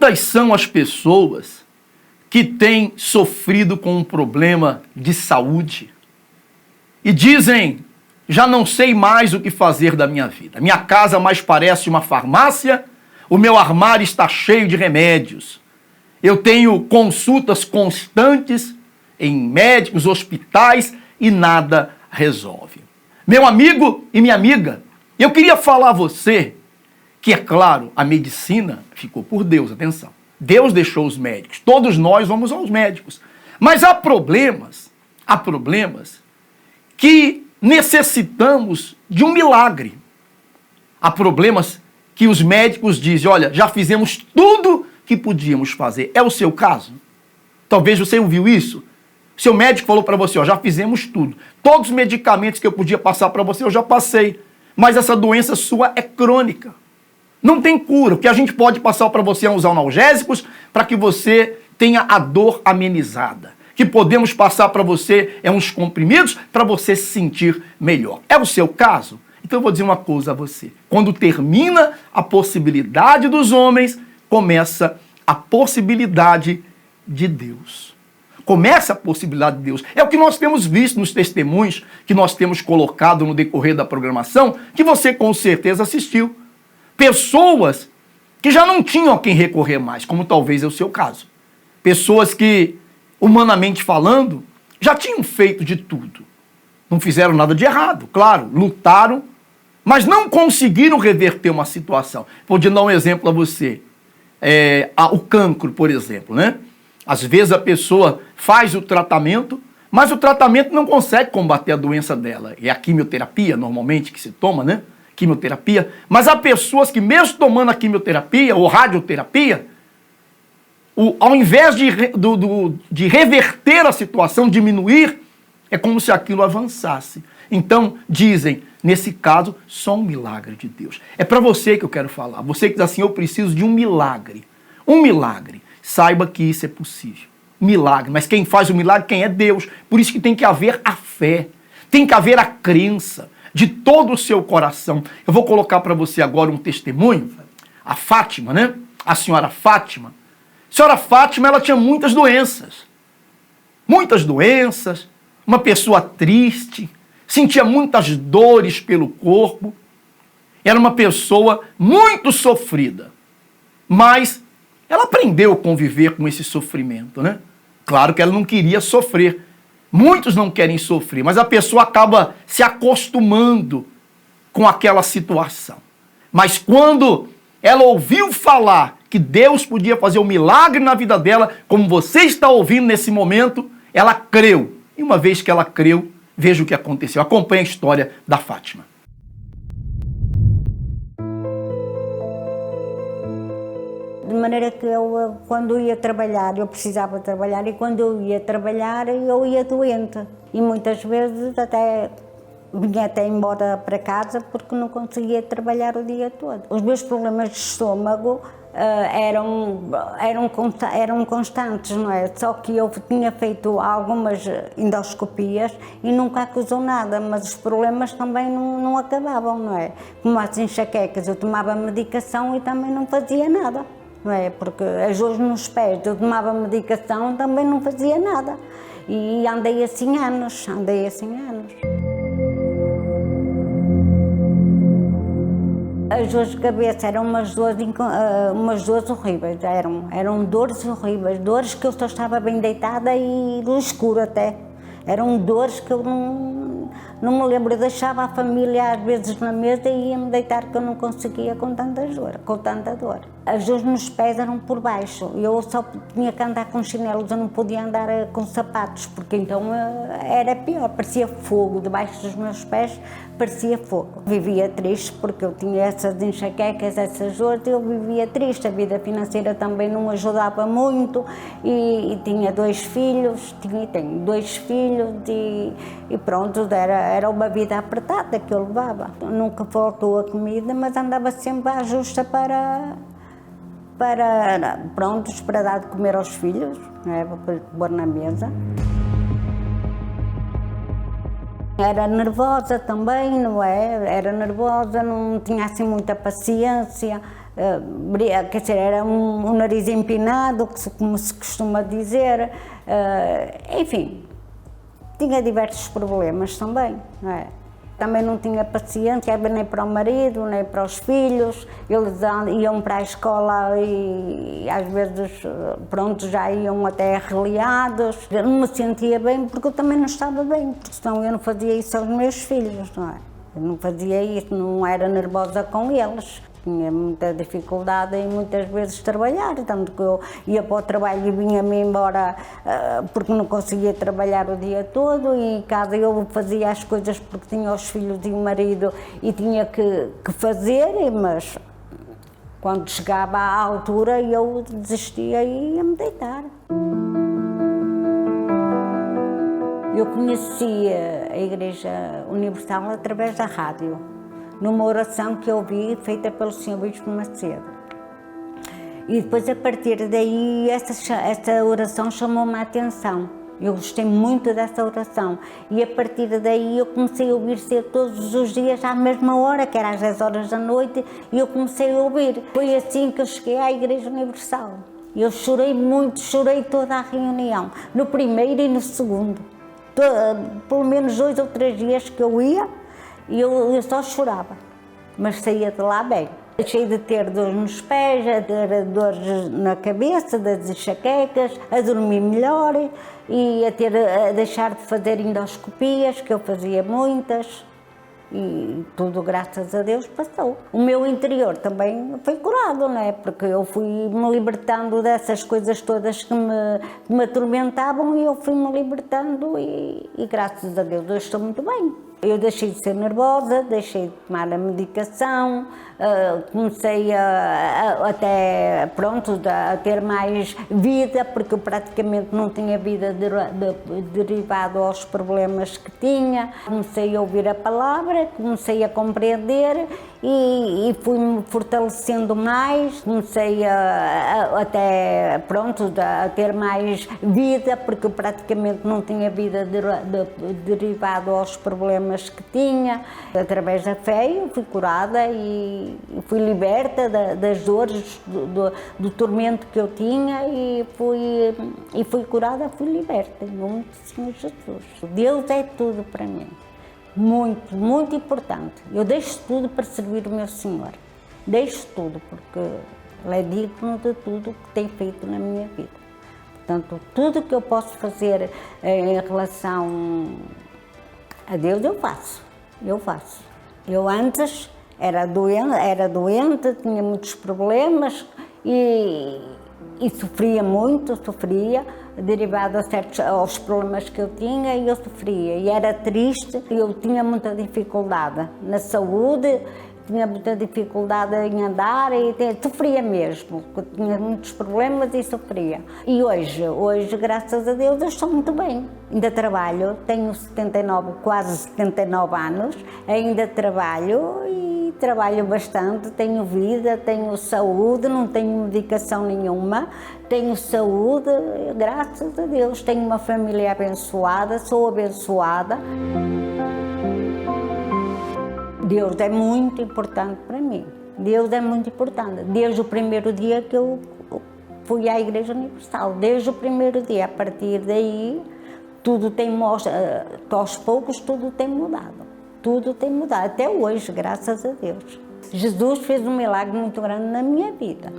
Quantas são as pessoas que têm sofrido com um problema de saúde e dizem, já não sei mais o que fazer da minha vida. Minha casa mais parece uma farmácia, o meu armário está cheio de remédios. Eu tenho consultas constantes em médicos, hospitais e nada resolve. Meu amigo e minha amiga, eu queria falar a você que, é claro, a medicina ficou por Deus, atenção. Deus deixou os médicos, todos nós vamos aos médicos. Mas há problemas que necessitamos de um milagre. Há problemas que os médicos dizem, olha, já fizemos tudo que podíamos fazer. É o seu caso? Talvez você ouviu isso. Seu médico falou para você, ó, já fizemos tudo. Todos os medicamentos que eu podia passar para você, eu já passei. Mas essa doença sua é crônica. Não tem cura. O que a gente pode passar para você é uns analgésicos para que você tenha a dor amenizada. Que podemos passar para você é uns comprimidos para você se sentir melhor. É o seu caso? Então eu vou dizer uma coisa a você. Quando termina a possibilidade dos homens, começa a possibilidade de Deus. Começa a possibilidade de Deus. É o que nós temos visto nos testemunhos que nós temos colocado no decorrer da programação, que você com certeza assistiu. Pessoas que já não tinham a quem recorrer mais, como talvez é o seu caso. Pessoas que, humanamente falando, já tinham feito de tudo. Não fizeram nada de errado, claro, lutaram, mas não conseguiram reverter uma situação. Vou dar um exemplo a você. O cancro, por exemplo, né? Às vezes a pessoa faz o tratamento, mas o tratamento não consegue combater a doença dela. É a quimioterapia, normalmente, que se toma, né? Quimioterapia. Mas há pessoas que, mesmo tomando a quimioterapia ou radioterapia, ao invés de reverter a situação, diminuir, é como se aquilo avançasse. Então, dizem, nesse caso, só um milagre de Deus. É para você que eu quero falar. Você que diz assim, eu preciso de um milagre. Um milagre. Saiba que isso é possível. Milagre. Mas quem faz o milagre, quem é Deus. Por isso que tem que haver a fé. Tem que haver a crença de todo o seu coração. Eu vou colocar para você agora um testemunho. A Fátima, né? A senhora Fátima. A senhora Fátima, ela tinha muitas doenças. Muitas doenças. Uma pessoa triste. Sentia muitas dores pelo corpo. Era uma pessoa muito sofrida. Mas ela aprendeu a conviver com esse sofrimento, né? Claro que ela não queria sofrer. Muitos não querem sofrer, mas a pessoa acaba se acostumando com aquela situação. Mas quando ela ouviu falar que Deus podia fazer um milagre na vida dela, como você está ouvindo nesse momento, ela creu. E uma vez que ela creu, veja o que aconteceu. Acompanhe a história da Fátima. De maneira que eu, quando ia trabalhar, eu precisava trabalhar, e quando eu ia trabalhar, eu ia doente. E muitas vezes vinha até embora para casa porque não conseguia trabalhar o dia todo. Os meus problemas de estômago eram constantes, não é? Só que eu tinha feito algumas endoscopias e nunca acusou nada, mas os problemas também não acabavam, não é? Como as enxaquecas, eu tomava medicação e também não fazia nada. Não é? Porque as dores nos pés, eu tomava medicação, também não fazia nada. E andei assim anos. As dores de cabeça eram umas dores horríveis, eram dores horríveis, dores que eu só estava bem deitada e no escuro até. Eram dores que eu não me lembro, eu deixava a família às vezes na mesa e ia-me deitar que eu não conseguia com tanta dor. As dores nos pés eram por baixo, eu só tinha que andar com chinelos, eu não podia andar com sapatos, porque então era pior, parecia fogo, debaixo dos meus pés parecia fogo. Vivia triste porque eu tinha essas enxaquecas, essas dores, eu vivia triste, a vida financeira também não ajudava muito e tinha tenho 2 filhos e pronto, era uma vida apertada que eu levava. Nunca faltou a comida, mas andava sempre à justa para dar de comer aos filhos, né, para pôr na mesa. Era nervosa também, não é? Era nervosa, não tinha assim muita paciência, quer dizer, era um nariz empinado, como se costuma dizer, enfim, tinha diversos problemas também, não é? Também não tinha paciência nem para o marido, nem para os filhos. Eles iam para a escola e às vezes, pronto, já iam até arreliados. Eu não me sentia bem porque eu também não estava bem, porque senão eu não fazia isso aos meus filhos, não é? Eu não fazia isso, não era nervosa com eles. Tinha muita dificuldade em muitas vezes trabalhar, tanto que eu ia para o trabalho e vinha-me embora porque não conseguia trabalhar o dia todo, e em casa eu fazia as coisas porque tinha os filhos e o marido e tinha que fazer, mas quando chegava à altura eu desistia e ia-me deitar. Eu conheci a Igreja Universal através da rádio, numa oração que eu ouvi feita pelo Sr. Bispo Macedo. E depois, a partir daí, essa oração chamou-me a atenção. Eu gostei muito dessa oração. E a partir daí eu comecei a ouvir ser todos os dias à mesma hora, que era às 10 horas da noite, e eu comecei a ouvir. Foi assim que eu cheguei à Igreja Universal. Eu chorei muito, chorei toda a reunião, no primeiro e no segundo. Pelo menos 2 ou 3 dias que eu ia, e eu só chorava, mas saía de lá bem. Deixei de ter dores nos pés, a ter dores na cabeça, das enxaquecas, a dormir melhor e a deixar de fazer endoscopias, que eu fazia muitas, e tudo, graças a Deus, passou. O meu interior também foi curado, não é? Porque eu fui me libertando dessas coisas todas que me atormentavam, e eu fui me libertando e graças a Deus eu estou muito bem. Eu deixei de ser nervosa, deixei de tomar a medicação, comecei até, pronto, a ter mais vida, porque eu praticamente não tinha vida derivado aos problemas que tinha. Comecei a ouvir a palavra, comecei a compreender e fui-me fortalecendo mais, comecei até, pronto, a ter mais vida, porque eu praticamente não tinha vida derivado aos problemas que tinha. Através da fé eu fui curada e fui liberta das dores, do tormento que eu tinha, e fui curada, fui liberta, em nome do Senhor Jesus. Deus é tudo para mim, muito, muito importante. Eu deixo tudo para servir o meu Senhor, deixo tudo, porque Ele é digno de tudo o que tem feito na minha vida. Portanto, tudo que eu posso fazer em relação a Deus, eu faço. Eu antes era doente, tinha muitos problemas e sofria muito, derivado aos problemas que eu tinha, e eu sofria. E era triste, eu tinha muita dificuldade na saúde, tinha muita dificuldade em andar e sofria mesmo, tinha muitos problemas e sofria. E hoje, graças a Deus, eu estou muito bem. Ainda trabalho, tenho quase 79 anos, ainda trabalho e trabalho bastante, tenho vida, tenho saúde, não tenho medicação nenhuma, tenho saúde, graças a Deus, tenho uma família abençoada, sou abençoada. Deus é muito importante para mim, Deus é muito importante, desde o primeiro dia que eu fui à Igreja Universal, desde o primeiro dia. A partir daí, aos poucos tudo tem mudado, até hoje, graças a Deus. Jesus fez um milagre muito grande na minha vida.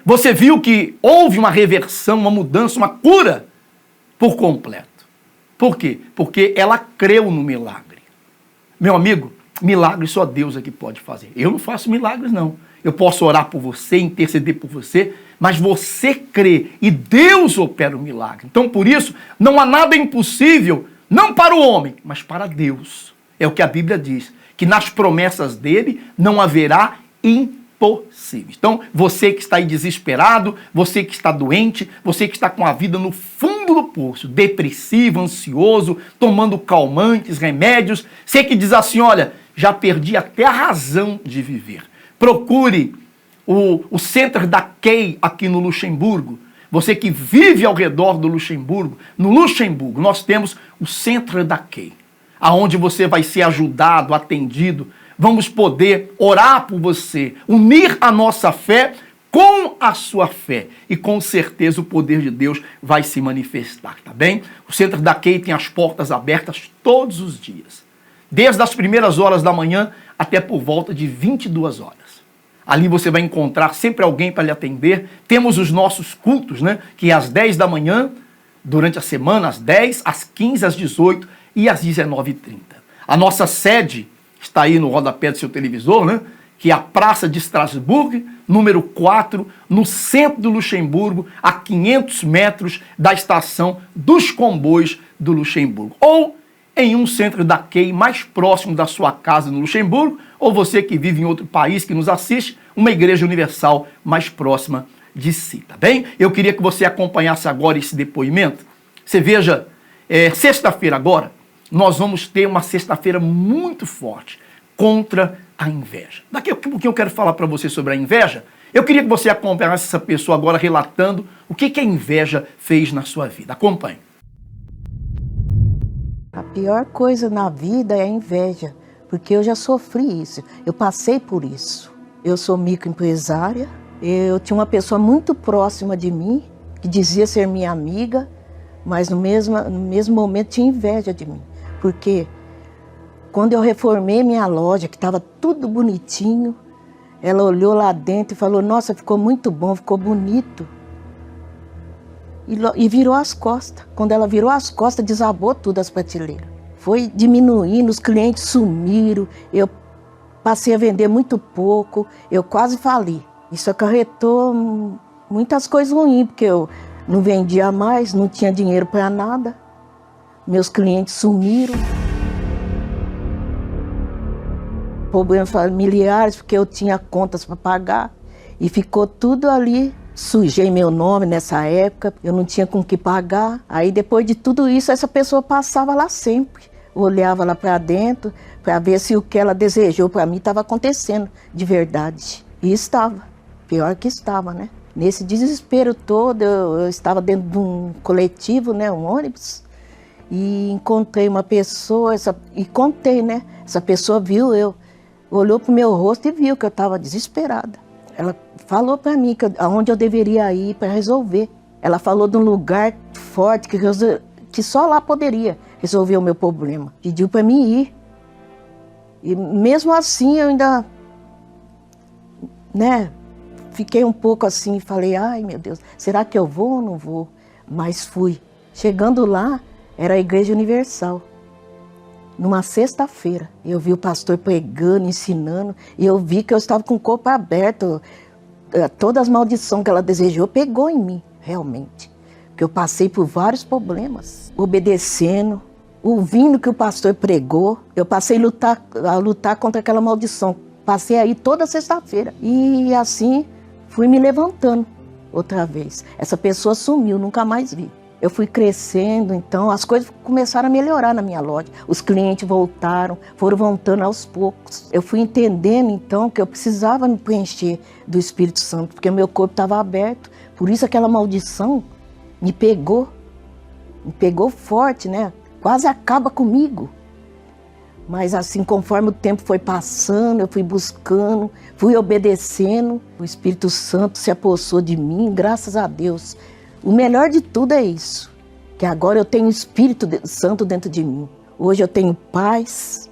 Você viu que houve uma reversão, uma mudança, uma cura por completo. Por quê? Porque ela creu no milagre. Meu amigo, milagre só Deus é que pode fazer. Eu não faço milagres, não. Eu posso orar por você, interceder por você, mas você crê e Deus opera o milagre. Então, por isso, não há nada impossível, não para o homem, mas para Deus. É o que a Bíblia diz, que nas promessas dele não haverá impossíveis. Então, você que está aí desesperado, você que está doente, você que está com a vida no fundo do poço, depressivo, ansioso, tomando calmantes, remédios, você que diz assim, olha, já perdi até a razão de viver. Procure o Centro da Key aqui no Luxemburgo. Você que vive ao redor do Luxemburgo, no Luxemburgo nós temos o Centro da Key. aonde você vai ser ajudado, atendido. Vamos poder orar por você, unir a nossa fé com a sua fé. E com certeza o poder de Deus vai se manifestar, tá bem? O Centro da Key tem as portas abertas todos os dias. Desde as primeiras horas da manhã até por volta de 22 horas. Ali você vai encontrar sempre alguém para lhe atender. Temos os nossos cultos, né? Que é às 10 da manhã, durante a semana, às 10, às 15, às 18 e às 19h30. A nossa sede está aí no rodapé do seu televisor, né? Que é a Praça de Estrasburgo, número 4, no centro do Luxemburgo, a 500 metros da estação dos comboios do Luxemburgo. Ou em um Centro da Key mais próximo da sua casa no Luxemburgo, ou você que vive em outro país que nos assiste, uma igreja universal mais próxima de si, tá bem? Eu queria que você acompanhasse agora esse depoimento. Você veja, sexta-feira agora, nós vamos ter uma sexta-feira muito forte contra a inveja. Daqui a pouquinho eu quero falar para você sobre a inveja. Eu queria que você acompanhasse essa pessoa agora relatando o que a inveja fez na sua vida. Acompanhe. A pior coisa na vida é a inveja, porque eu já sofri isso, eu passei por isso. Eu sou microempresária, eu tinha uma pessoa muito próxima de mim, que dizia ser minha amiga, mas no mesmo momento tinha inveja de mim, porque quando eu reformei minha loja, que estava tudo bonitinho, ela olhou lá dentro e falou, nossa, ficou muito bom, ficou bonito. E virou as costas. Quando ela virou as costas, desabou tudo as prateleiras. Foi diminuindo, os clientes sumiram, eu passei a vender muito pouco, eu quase fali. Isso acarretou muitas coisas ruins, porque eu não vendia mais, não tinha dinheiro para nada. Meus clientes sumiram. Problemas familiares, porque eu tinha contas para pagar. E ficou tudo ali. Sujei meu nome nessa época, eu não tinha com o que pagar. Aí depois de tudo isso, essa pessoa passava lá sempre. Olhava lá para dentro, para ver se o que ela desejou para mim estava acontecendo de verdade. E estava, pior que estava, né? Nesse desespero todo, eu estava dentro de um coletivo, né, um ônibus, e encontrei uma pessoa, e contei, né? Essa pessoa viu eu, olhou para o meu rosto e viu que eu estava desesperada. Ela falou para mim aonde eu deveria ir para resolver. Ela falou de um lugar forte que só lá poderia resolver o meu problema. Pediu para mim ir. E mesmo assim eu ainda, né, fiquei um pouco assim, falei, ai meu Deus, será que eu vou ou não vou? Mas fui. Chegando lá, era a Igreja Universal. Numa sexta-feira, eu vi o pastor pregando, ensinando, e eu vi que eu estava com o corpo aberto. Todas as maldições que ela desejou pegou em mim, realmente. Porque eu passei por vários problemas, obedecendo, ouvindo o que o pastor pregou. Eu passei a lutar contra aquela maldição. Passei aí toda sexta-feira. E assim, fui me levantando outra vez. Essa pessoa sumiu, nunca mais vi. Eu fui crescendo, então as coisas começaram a melhorar na minha loja. Os clientes voltaram, foram voltando aos poucos. Eu fui entendendo, então, que eu precisava me preencher do Espírito Santo, porque o meu corpo estava aberto. Por isso aquela maldição me pegou forte, né? Quase acaba comigo. Mas assim, conforme o tempo foi passando, eu fui buscando, fui obedecendo. O Espírito Santo se apossou de mim, graças a Deus. O melhor de tudo é isso, que agora eu tenho o Espírito Santo dentro de mim. Hoje eu tenho paz,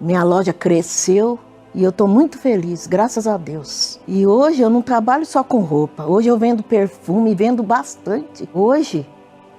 minha loja cresceu e eu estou muito feliz, graças a Deus. E hoje eu não trabalho só com roupa, hoje eu vendo perfume, vendo bastante. Hoje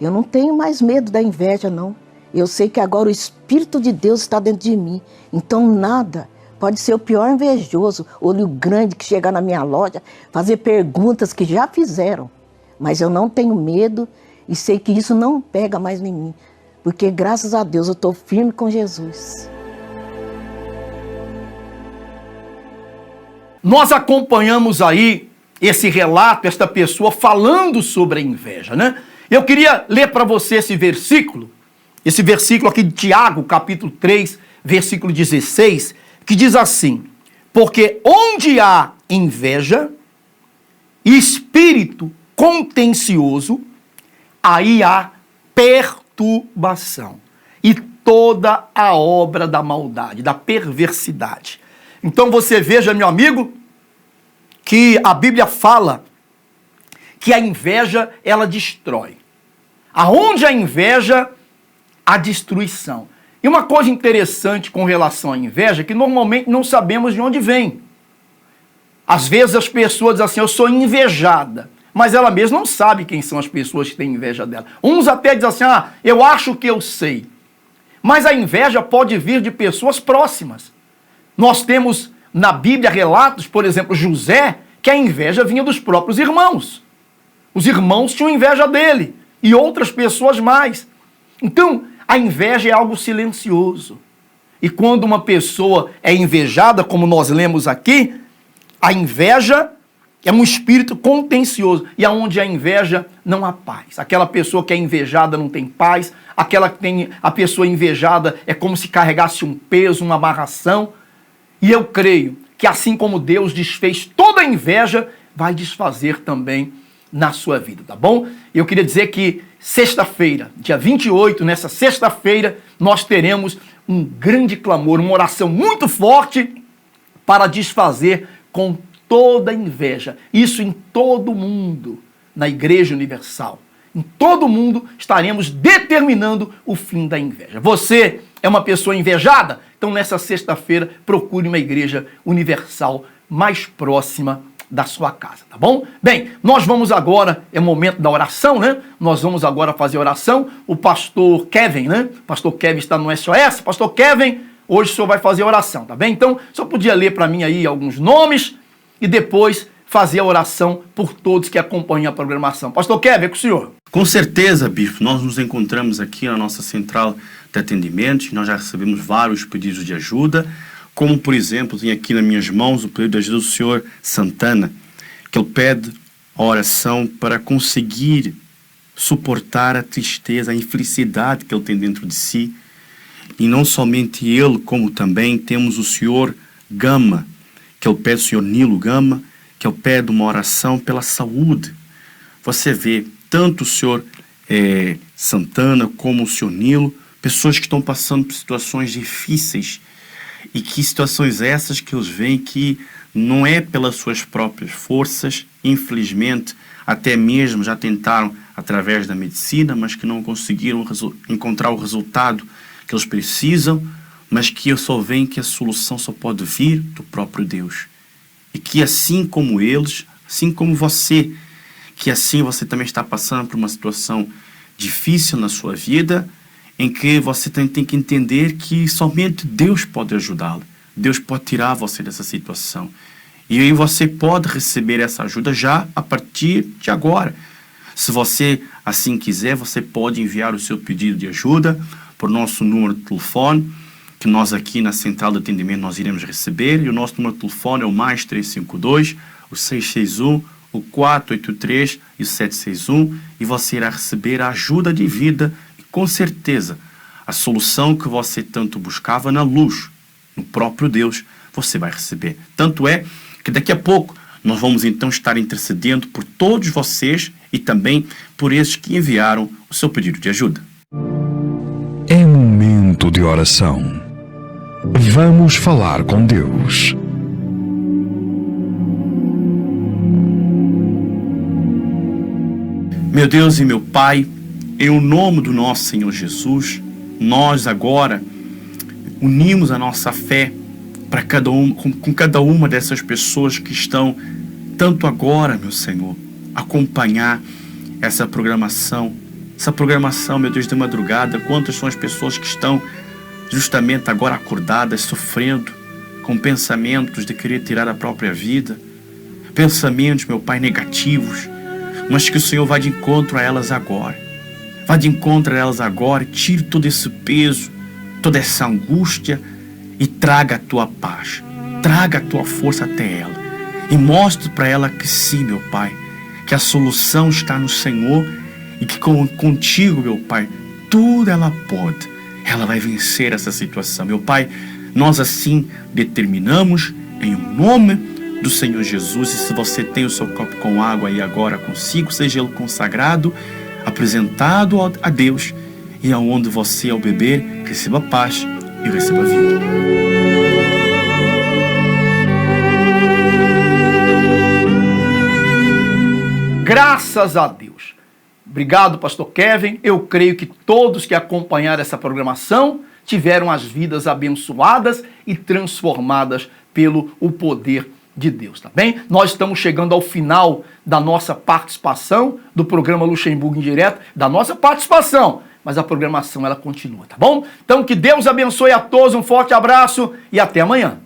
eu não tenho mais medo da inveja, não. Eu sei que agora o Espírito de Deus está dentro de mim, então nada pode ser o pior invejoso, olho grande que chegar na minha loja, fazer perguntas que já fizeram. Mas eu não tenho medo e sei que isso não pega mais em mim, porque graças a Deus eu estou firme com Jesus. Nós acompanhamos aí esse relato, esta pessoa falando sobre a inveja, né? Eu queria ler para você esse versículo aqui de Tiago, capítulo 3, versículo 16, que diz assim: porque onde há inveja e espírito contencioso, aí há perturbação. E toda a obra da maldade, da perversidade. Então você veja, meu amigo, que a Bíblia fala que a inveja, ela destrói. Aonde a inveja, a destruição. E uma coisa interessante com relação à inveja é que normalmente não sabemos de onde vem. Às vezes as pessoas dizem assim, eu sou invejada, mas ela mesma não sabe quem são as pessoas que têm inveja dela. Uns até dizem assim, eu acho que eu sei. Mas a inveja pode vir de pessoas próximas. Nós temos na Bíblia relatos, por exemplo, José, que a inveja vinha dos próprios irmãos. Os irmãos tinham inveja dele e outras pessoas mais. Então, a inveja é algo silencioso. E quando uma pessoa é invejada, como nós lemos aqui, a inveja é um espírito contencioso. E aonde há inveja, não há paz. Aquela pessoa que é invejada não tem paz. A pessoa invejada é como se carregasse um peso, uma amarração. E eu creio que assim como Deus desfez toda a inveja, vai desfazer também na sua vida, tá bom? Eu queria dizer que sexta-feira, dia 28, nessa sexta-feira, nós teremos um grande clamor, uma oração muito forte para desfazer com toda a inveja. Isso em todo mundo, na Igreja Universal. Em todo mundo estaremos determinando o fim da inveja. Você é uma pessoa invejada? Então nessa sexta-feira procure uma Igreja Universal mais próxima da sua casa, tá bom? Bem, nós vamos agora, é o momento da oração, né? Nós vamos agora fazer oração. O pastor Kevin, né? O pastor Kevin está no SOS. Pastor Kevin, hoje o senhor vai fazer oração, tá bem? Então, o senhor podia ler para mim aí alguns nomes e depois fazer a oração por todos que acompanham a programação. Pastor Kevin, é com o senhor. Com certeza, Bispo, nós nos encontramos aqui na nossa central de atendimentos, nós já recebemos vários pedidos de ajuda, como, por exemplo, tem aqui nas minhas mãos o pedido de ajuda do senhor Santana, que ele pede a oração para conseguir suportar a tristeza, a infelicidade que ele tem dentro de si. E não somente ele, como também temos o senhor Gama, que ele pede, o senhor Nilo Gama, que ele pede uma oração pela saúde. Você vê tanto o senhor Santana como o senhor Nilo, pessoas que estão passando por situações difíceis. E que situações essas que eles veem que não é pelas suas próprias forças, infelizmente, até mesmo já tentaram através da medicina, mas que não conseguiram encontrar o resultado que eles precisam, mas que só veem que a solução só pode vir do próprio Deus. E que assim como eles, assim como você, que assim você também está passando por uma situação difícil na sua vida, em que você tem que entender que somente Deus pode ajudá-lo. Deus pode tirar você dessa situação. E aí você pode receber essa ajuda já a partir de agora. Se você assim quiser, você pode enviar o seu pedido de ajuda por nosso número de telefone, que nós aqui na central de atendimento nós iremos receber. E o nosso número de telefone é o mais 352, o 661, o 483 e o 761. E você irá receber a ajuda de vida. Com certeza, a solução que você tanto buscava na luz, no próprio Deus, você vai receber. Tanto é que daqui a pouco nós vamos então estar intercedendo por todos vocês e também por esses que enviaram o seu pedido de ajuda. É momento de oração. Vamos falar com Deus. Meu Deus e meu Pai, em o nome do nosso Senhor Jesus, nós agora unimos a nossa fé para com cada uma dessas pessoas que estão, tanto agora, meu Senhor, acompanhar essa programação, meu Deus, de madrugada. Quantas são as pessoas que estão justamente agora acordadas, sofrendo, com pensamentos de querer tirar a própria vida, pensamentos, meu Pai, negativos, mas que o Senhor vá de encontro a elas agora. Vá de encontro a elas agora e tire todo esse peso, toda essa angústia e traga a tua paz, traga a tua força até ela e mostre para ela que sim, meu Pai, que a solução está no Senhor e que contigo, meu Pai, tudo ela pode, ela vai vencer essa situação. Meu Pai, nós assim determinamos em nome do Senhor Jesus. E se você tem o seu copo com água aí agora consigo, seja ele consagrado, apresentado a Deus, e aonde você, ao beber, receba paz e receba vida. Graças a Deus. Obrigado, pastor Kevin. Eu creio que todos que acompanharam essa programação tiveram as vidas abençoadas e transformadas pelo o poder de Deus, tá bem? Nós estamos chegando ao final da nossa participação do programa Luxemburgo em Direto, da nossa participação, mas a programação ela continua, tá bom? Então que Deus abençoe a todos, um forte abraço e até amanhã.